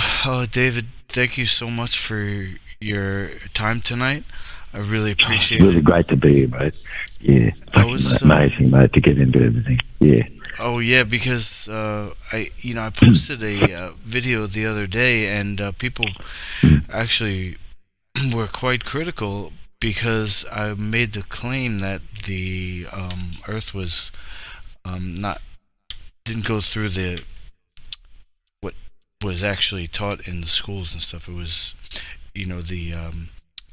Oh, David, thank you so much for your time tonight. I really Oh, it's appreciate really it. great to be here, mate. Yeah, I fucking was, amazing, mate, to get into everything. Yeah. oh yeah, because I posted a video the other day, and people Mm. actually were quite critical because I made the claim that the Earth was not didn't go through the what was actually taught in the schools and stuff. It was, the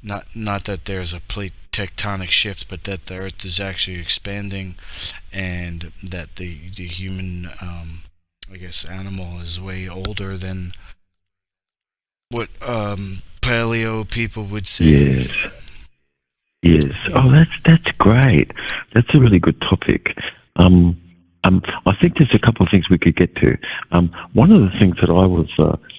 not that there's a plate tectonic shift, but that the Earth is actually expanding, and that the human, I guess, animal is way older than what paleo people would say. Yes. Yes. Oh, And that's great. That's a really good topic. Um, I think there's a couple of things we could get to. One of the things that I was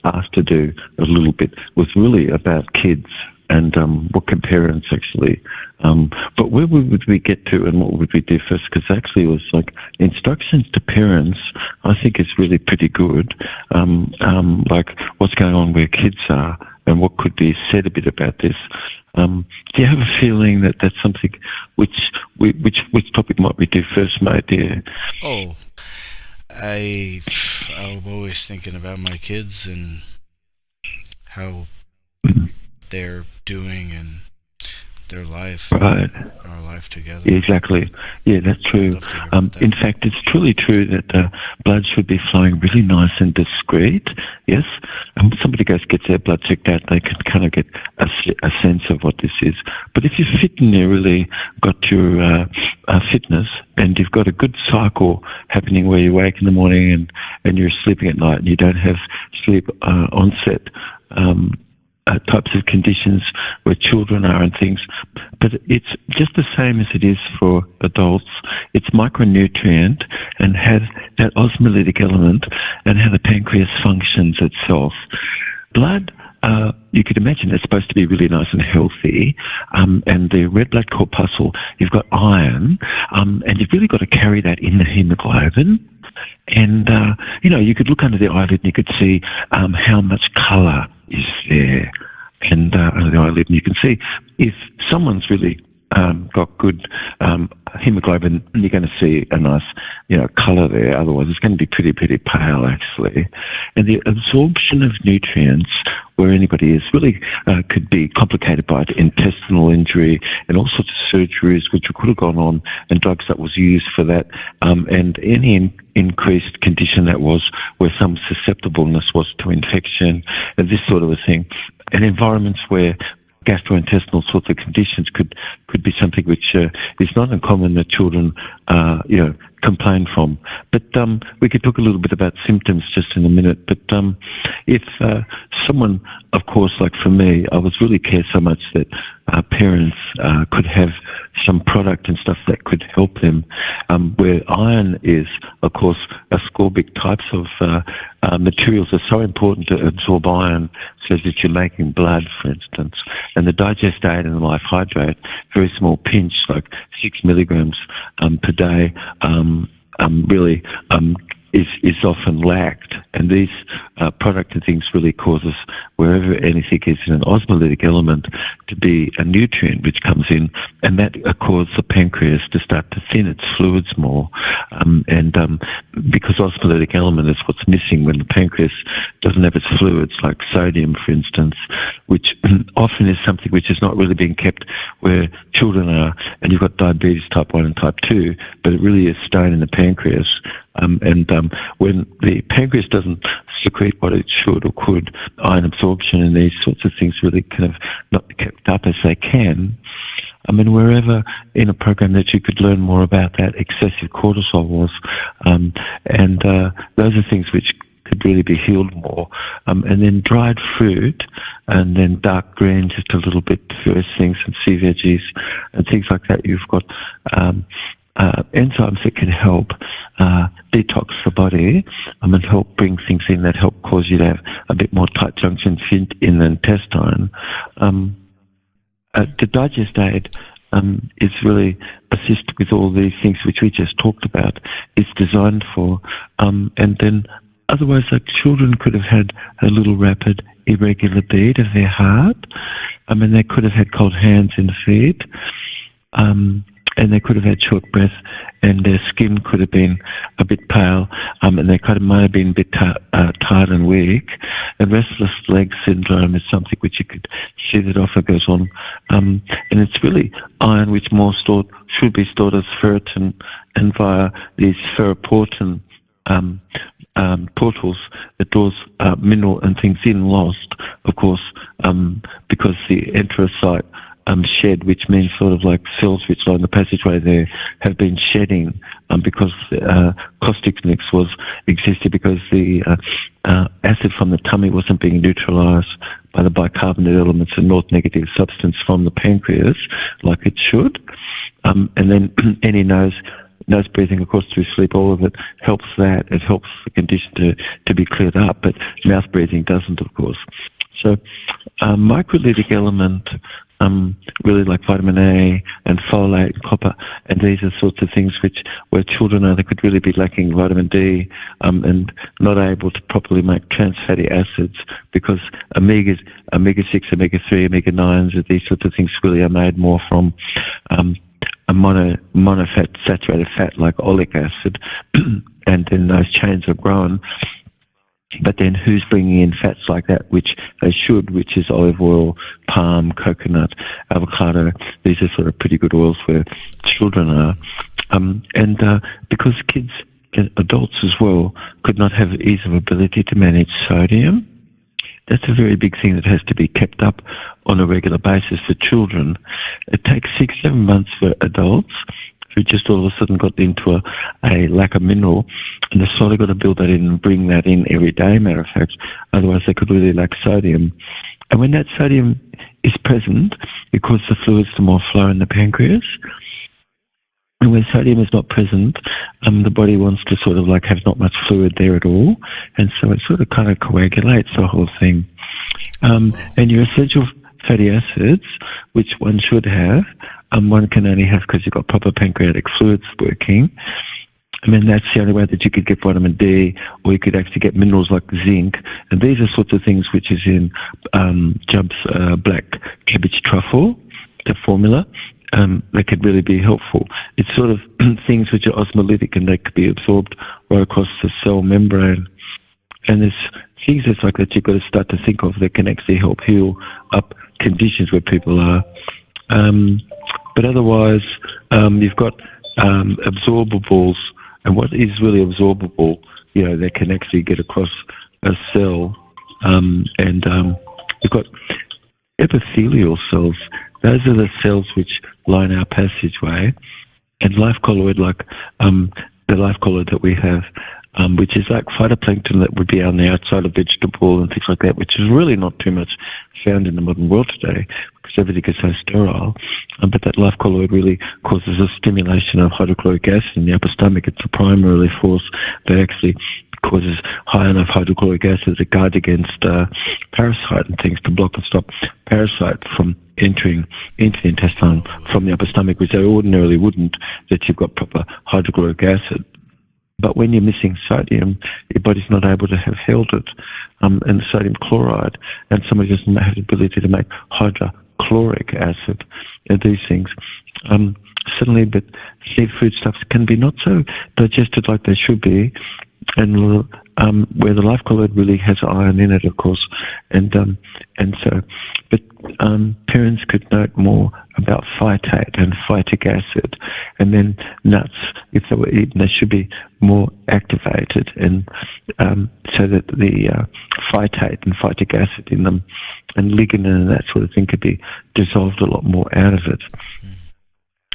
asked to do a little bit was really about kids and what can parents actually. But where would we get to and what would we do first? Because actually it was like instructions to parents, I think is really pretty good. Like what's going on where kids are and what could be said a bit about this. Do you have a feeling that that's something which topic might we do first, mate? Yeah. oh, I I'm always thinking about my kids and how they're doing and their life and Right. our life together. Yeah, exactly. Yeah, that's I'd true. love to hear about that. In fact, it's truly true that blood should be flowing really nice and discreet. Yes. And when somebody gets their blood checked out, they can kind of get a sense of what this is. But if you're fit and you really got your fitness and you've got a good cycle happening where you wake in the morning and you're sleeping at night and you don't have sleep onset, types of conditions where children are and things. But it's just the same as it is for adults. It's micronutrient and has that osmolytic element and how the pancreas functions itself. Blood, you could imagine it's supposed to be really nice and healthy. And the red blood corpuscle, you've got iron, and you've really got to carry that in the hemoglobin. And, you could look under the eyelid and you could see how much colour is there. And under the eyelid, and you can see if someone's really got good hemoglobin, you're going to see a nice, colour there. Otherwise, it's going to be pretty, pretty pale, actually. And the absorption of nutrients, where anybody is, really could be complicated by intestinal injury and all sorts of surgeries which could have gone on and drugs that was used for that, and any increased condition that was where some susceptibleness was to infection and this sort of a thing. And environments where gastrointestinal sorts of conditions could be something which is not uncommon that children, complain from. But we could talk a little bit about symptoms just in a minute. But if someone, of course, like for me, I was really care so much that parents could have some product and stuff that could help them. Where iron is, of course, ascorbic types of materials are so important to absorb iron, so that you're making blood, for instance. And the digest aid and the life hydrate, very small pinch, like 6 milligrams per day, really is often lacked. And these product and things really cause us, wherever anything is in an osmolytic element, to be a nutrient which comes in, and that causes the pancreas to start to thin its fluids more. Because osmolytic element is what's missing when the pancreas doesn't have its fluids, like sodium, for instance, which often is something which is not really being kept where children are, and you've got diabetes type 1 and type 2, but it really is staying in the pancreas. When the pancreas doesn't secrete what it should or could, iron absorption and these sorts of things really kind of not kept up as they can. I mean, wherever in a program that you could learn more about that, excessive cortisol was, and those are things which could really be healed more. And then dried fruit, and then dark green just a little bit, first things, and sea veggies and things like that. You've got enzymes that can help detox the body and help bring things in that help cause you to have a bit more tight junctions in the intestine. The digest aid is really assist with all these things which we just talked about. It's designed for, and then Otherwise, like children could have had a little rapid, irregular beat of their heart. And they could have had cold hands and feet. And they could have had short breath, and their skin could have been a bit pale, and they might have been a bit tired and weak. And restless leg syndrome is something which you could see that often goes on, and it's really iron which should be stored as ferritin, and via these ferroportin portals that draws mineral and things in, lost, of course, because the enterocyte shed, which means sort of like cells which line the passageway there, have been shedding because caustic mix existed because the acid from the tummy wasn't being neutralised by the bicarbonate elements and north negative substance from the pancreas like it should. And then any nose breathing, of course, through sleep, all of it helps that. It helps the condition to be cleared up, but mouth breathing doesn't, of course. So microlytic element, really like vitamin A and folate and copper, and these are sorts of things where children they could really be lacking vitamin D and not able to properly make trans fatty acids, because omega-6, omega-3, omega-9s, these sorts of things really are made more from a monofat saturated fat like oleic acid, and then those chains are grown. But then who's bringing in fats like that, which they should, which is olive oil, palm, coconut, avocado. These are sort of pretty good oils where children are. Because kids, adults as well, could not have ease of ability to manage sodium, that's a very big thing that has to be kept up on a regular basis for children. It takes 6-7 months for adults who just all of a sudden got into a lack of mineral, and they've sort of got to build that in and bring that in every day, matter of fact. Otherwise they could really lack sodium. And when that sodium is present, it causes the fluids to more flow in the pancreas. And when sodium is not present, the body wants to sort of like have not much fluid there at all, and so it sort of kind of coagulates the whole thing. And your essential fatty acids, which one should have, one can only have because you've got proper pancreatic fluids working. I mean, that's the only way that you could get vitamin D, or you could actually get minerals like zinc. And these are sorts of things which is in Jubb's black cabbage truffle, the formula. They could really be helpful. It's sort of things which are osmolytic, and they could be absorbed right across the cell membrane. And there's things that's like that you've got to start to think of that can actually help heal up conditions where people are. But otherwise, you've got absorbables, and what is really absorbable, that can actually get across a cell. You've got epithelial cells. Those are the cells which line our passageway, and life colloid, like the life colloid that we have, which is like phytoplankton that would be on the outside of vegetable and things like that, which is really not too much found in the modern world today because everything is so sterile. But that life colloid really causes a stimulation of hydrochloric acid in the upper stomach. It's a primary force that actually causes high enough hydrochloric acid to guard against parasite and things, to block and stop parasite from entering into the intestine from the upper stomach, which they ordinarily wouldn't, that you've got proper hydrochloric acid. But when you're missing sodium, your body's not able to have held it, and sodium chloride, and somebody doesn't have the ability to make hydrochloric acid, and these things. Suddenly, but seafood stuffs can be not so digested like they should be, and where the life colloid really has iron in it, of course, and so, but parents could note more about phytate and phytic acid, and then nuts, if they were eaten, they should be more activated, and so that the phytate and phytic acid in them, and lignin and that sort of thing, could be dissolved a lot more out of it.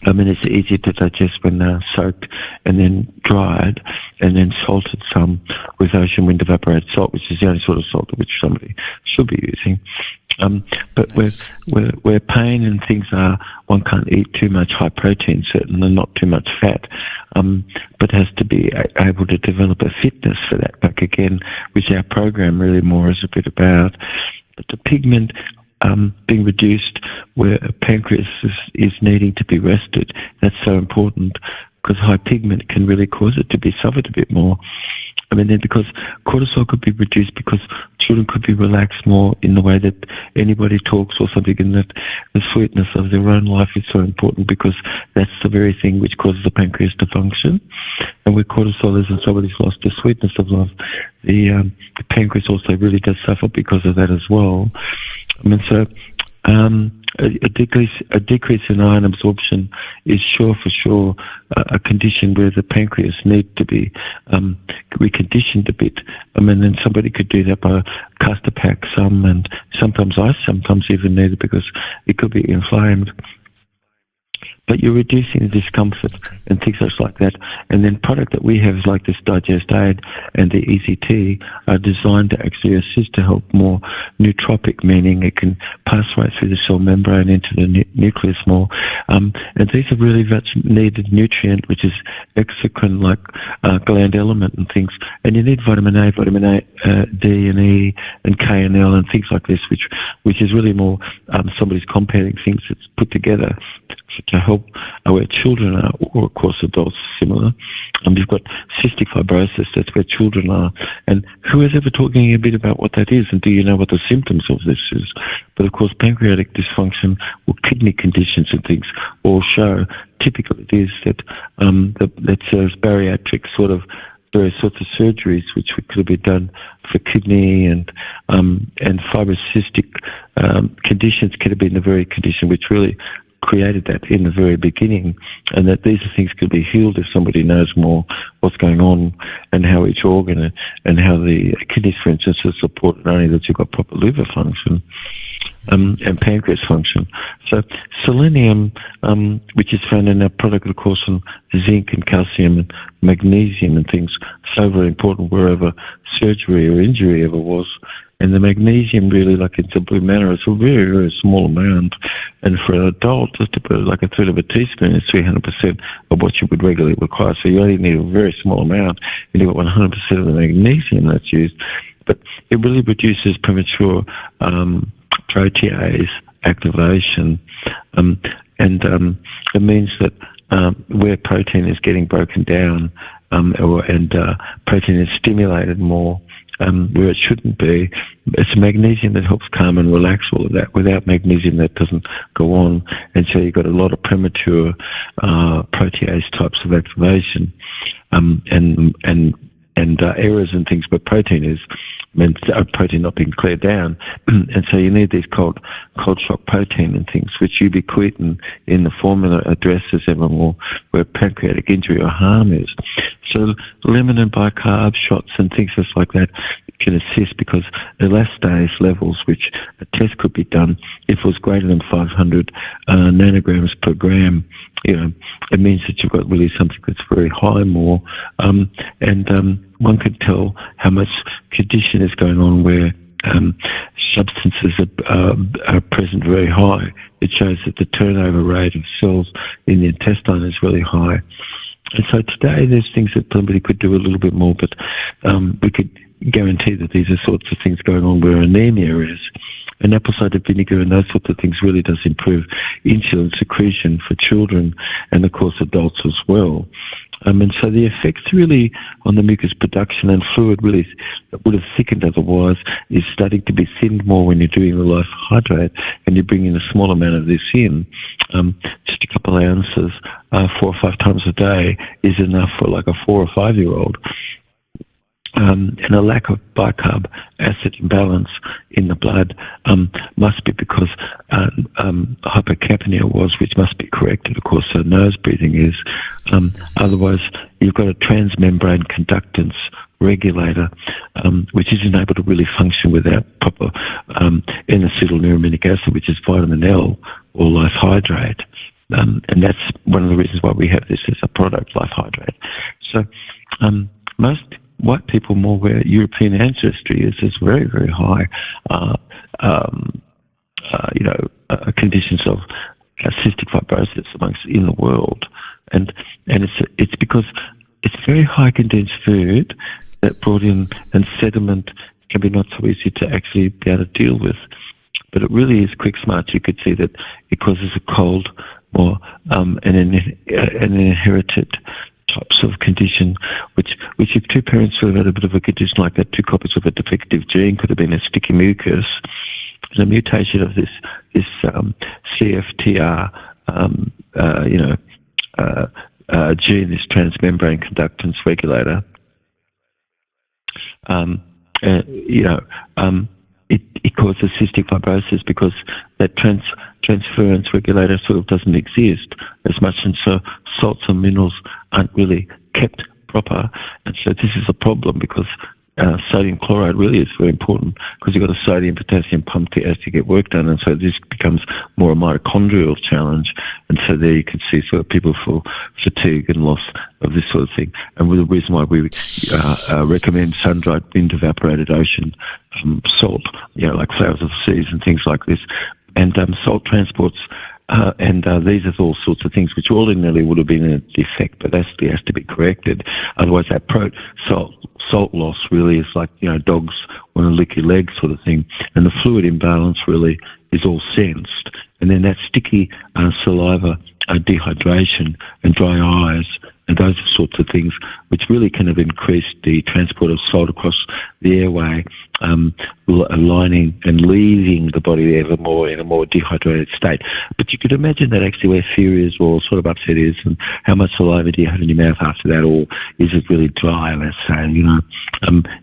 I mean, it's easier to digest when they're soaked and then dried and then salted some with ocean wind-evaporated salt, which is the only sort of salt which somebody should be using. But nice. where pain and things are, one can't eat too much high protein, certainly not too much fat, but has to be able to develop a fitness for that. Like again, which our program really more is a bit about. But the pigment being reduced where a pancreas is needing to be rested, that's so important, because high pigment can really cause it to be suffered a bit more. I mean, then because cortisol could be reduced because children could be relaxed more in the way that anybody talks or something, and that the sweetness of their own life is so important because that's the very thing which causes the pancreas to function. And where cortisol is and somebody's lost the sweetness of life, the pancreas also really does suffer because of that as well. I mean, so a decrease in iron absorption is for sure a condition where the pancreas needs to be reconditioned a bit. I mean, then somebody could do that by castor pack some, and sometimes ice, sometimes even needed because it could be inflamed. But you're reducing the discomfort and things like that. And then product that we have is like this Digest Aid and the Easy Tea are designed to actually assist to help more nootropic, meaning it can pass right through the cell membrane into the nucleus more. And these are really much needed nutrient, which is exocrine, like gland element and things. And you need vitamin A, D and E and K and L and things like this, which is really more somebody's compounding things that's put together to help where children are, or of course adults similar. You've got cystic fibrosis, that's where children are. And who is ever talking a bit about what that is, and do you know what the symptoms of this is? But of course pancreatic dysfunction or kidney conditions and things all show typically it is that that serves bariatric sort of various sorts of surgeries which could be done for kidney and fibrocystic conditions could have been the very condition which really created that in the very beginning, and that these things could be healed if somebody knows more what's going on and how each organ and how the kidneys, for instance, are supported only that you've got proper liver function and pancreas function. So selenium, which is found in our product, of course, and zinc and calcium and magnesium and things, so very important wherever surgery or injury ever was. And the magnesium really, like in the blue manner, it's a very, very small amount. And for an adult, just about like a third of a teaspoon is 300% of what you would regularly require. So you only need a very small amount, and you've got 100% of the magnesium that's used. But it really reduces premature protease activation. And it means that where protein is getting broken down and protein is stimulated more, where it shouldn't be. It's magnesium that helps calm and relax all of that. Without magnesium, that doesn't go on. And so you've got a lot of premature protease types of activation and errors and things where protein is, protein not being cleared down. And so you need these cold shock protein and things, which ubiquitin in the formula addresses ever more where pancreatic injury or harm is. So lemon and bicarb shots and things just like that can assist because elastase levels, which a test could be done if it was greater than 500 nanograms per gram, it means that you've got really something that's very high more. One could tell how much condition is going on where substances are present very high. It shows that the turnover rate of cells in the intestine is really high. And so today there's things that somebody could do a little bit more, but we could guarantee that these are sorts of things going on where anemia is. And apple cider vinegar and those sorts of things really does improve insulin secretion for children and, of course, adults as well. And so the effects really on the mucus production and fluid really that would have thickened otherwise is starting to be thinned more when you're doing the life hydrate and you bring in a small amount of this in. Just a couple of ounces 4 or 5 times a day is enough for like a 4 or 5 year old. And a lack of bicarb acid imbalance in the blood must be because hypercapnia was, which must be corrected, of course, so nose breathing is. Otherwise, you've got a transmembrane conductance regulator, which isn't able to really function without proper N-acetylneurominic acid, which is vitamin L or life hydrate. And that's one of the reasons why we have this as a product, life hydrate. So most white people, more where European ancestry is very, very high, conditions of cystic fibrosis amongst in the world, and it's because it's very high condensed food that brought in, and sediment can be not so easy to actually be able to deal with. But it really is quick smart. You could see that it causes a cold or an inherited types of condition, which if two parents sort of had a bit of a condition like that, two copies of a defective gene could have been a sticky mucus, and a mutation of this CFTR, gene, this transmembrane conductance regulator. It causes cystic fibrosis because that transference regulator sort of doesn't exist as much, and so salts and minerals aren't really kept proper, and so this is a problem because sodium chloride really is very important because you've got a sodium potassium pump as to get work done, and so this becomes more a mitochondrial challenge, and so there you can see sort of people feel fatigue and loss of this sort of thing. And the reason why we recommend sun-dried wind-evaporated ocean salt, like flowers of the seas and things like this, and salt transports. These are all sorts of things which ordinarily would have been a defect, but actually has to be corrected. Otherwise, that salt loss really is like, dogs want to lick your leg sort of thing. And the fluid imbalance really is all sensed. And then that sticky saliva, dehydration and dry eyes, and those sorts of things, which really kind of increase the transport of salt across the airway, aligning and leaving the body ever more in a more dehydrated state. But you could imagine that actually where fear is, or sort of upset is, and how much saliva do you have in your mouth after that, or is it really dry, let's say,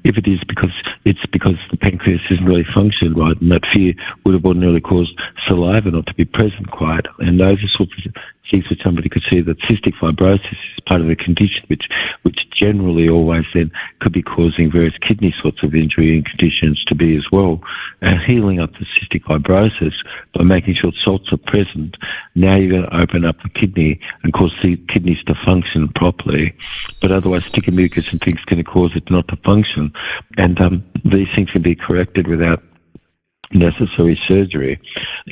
if it is because the pancreas isn't really functioning right, and that fear would have ordinarily caused saliva not to be present quite, and those are sorts of things which somebody could see that cystic fibrosis is part of the condition which generally always then could be causing various kidney sorts of injury and conditions to be as well. And healing up the cystic fibrosis by making sure salts are present, now you're going to open up the kidney and cause the kidneys to function properly. But otherwise sticky mucus and things can cause it not to function. And these things can be corrected without necessary surgery.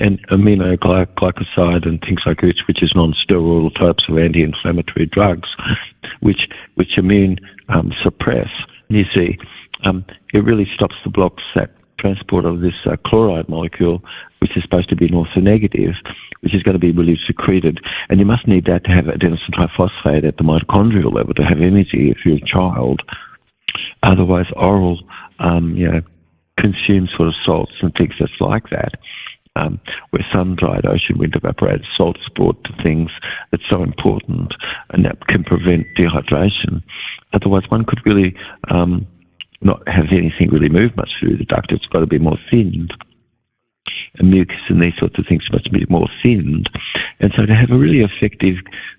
And aminoglycoside and things like this, which is non-steroidal types of anti-inflammatory drugs, which immune suppress. You see, it really stops the blocks that transport of this chloride molecule, which is supposed to be orthonegative, which is going to be really secreted. And you must need that to have adenosine triphosphate at the mitochondrial level to have energy if you're a child. Otherwise, oral, consume sort of salts and things that's like that, where sun-dried ocean wind evaporated salts brought to things that's so important, and that can prevent dehydration. Otherwise, one could really not have anything really move much through the duct. It's got to be more thinned. And mucus and these sorts of things must be more thinned. And so to have a really effective,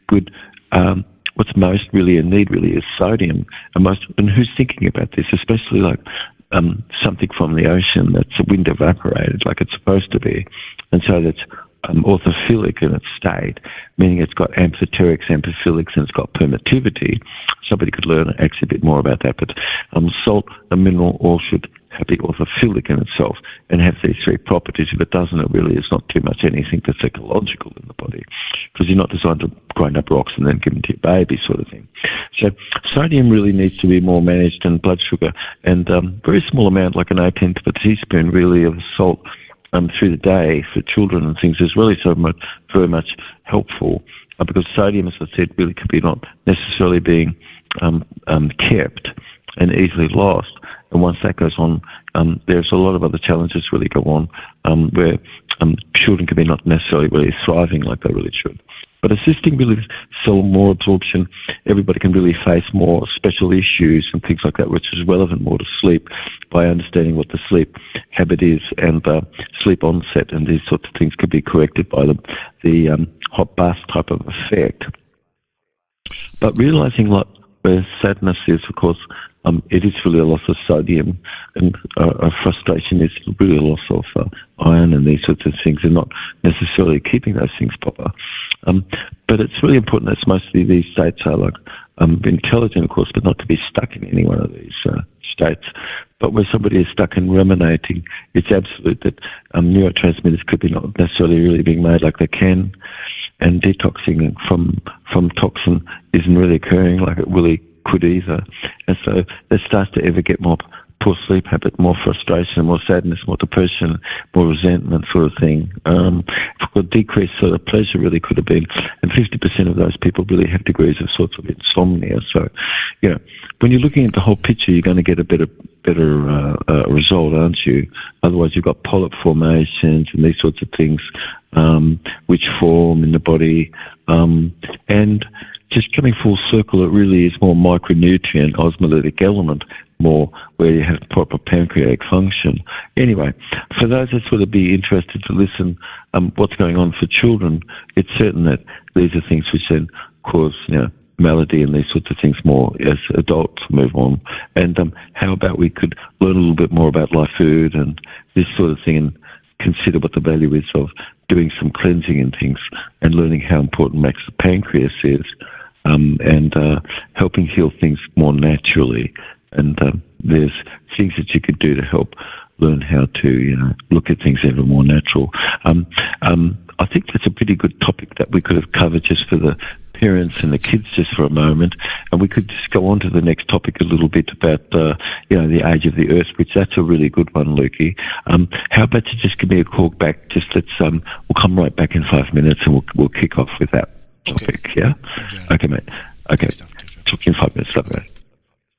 good, what's most really in need really is sodium. And who's thinking about this, especially like something from the ocean that's wind evaporated like it's supposed to be, and so that's orthophilic in its state, meaning it's got amphoterics, amphiphilics, and it's got permittivity. Somebody could learn actually a bit more about that, but salt and mineral all should be orthophilic in itself and have these three properties. If it doesn't, it really is not too much anything that's ecological in the body, because you're not designed to grind up rocks and then give them to your baby sort of thing. So sodium really needs to be more managed, and blood sugar, and very small amount, like an 18th of a teaspoon really of salt through the day for children and things is really very much helpful, because sodium, as I said, really could be not necessarily being kept and easily lost. And once that goes on, there's a lot of other challenges really go on, where children can be not necessarily really thriving like they really should. But assisting really cell more absorption, everybody can really face more special issues and things like that, which is relevant more to sleep, by understanding what the sleep habit is, and sleep onset and these sorts of things can be corrected by the hot bath type of effect. But realizing where sadness is, of course, it is really a loss of sodium, and frustration is really a loss of iron and these sorts of things, and not necessarily keeping those things proper. But it's really important that mostly these states are like intelligent, of course, but not to be stuck in any one of these states. But where somebody is stuck in ruminating, it's absolute that neurotransmitters could be not necessarily really being made like they can, and detoxing from toxin isn't really occurring like it really could either. And so that starts to ever get more poor sleep habit, more frustration, more sadness, more depression, more resentment sort of thing. For decreased sort of pleasure really could have been, and 50% of those people really have degrees of sorts of insomnia. So, when you're looking at the whole picture, you're going to get a better result, aren't you? Otherwise, you've got polyp formations and these sorts of things which form in the body, and just coming full circle, it really is more micronutrient osmolytic element, more where you have proper pancreatic function. Anyway, for those that sort of be interested to listen what's going on for children, it's certain that these are things which then cause, malady and these sorts of things more as adults move on. And how about we could learn a little bit more about Lifefood and this sort of thing, and consider what the value is of doing some cleansing and things, and learning how important Max the pancreas is, and helping heal things more naturally. And there's things that you could do to help learn how to, look at things ever more natural. I think that's a pretty good topic that we could have covered just for the parents and the kids just for a moment, and we could just go on to the next topic a little bit about the age of the Earth, which that's a really good one, Lukey. How about you just give me a call back? Just we'll come right back in 5 minutes, and we'll kick off with that topic. Okay. Yeah. Okay, mate. Okay. Talk to you in 5 minutes. Love you.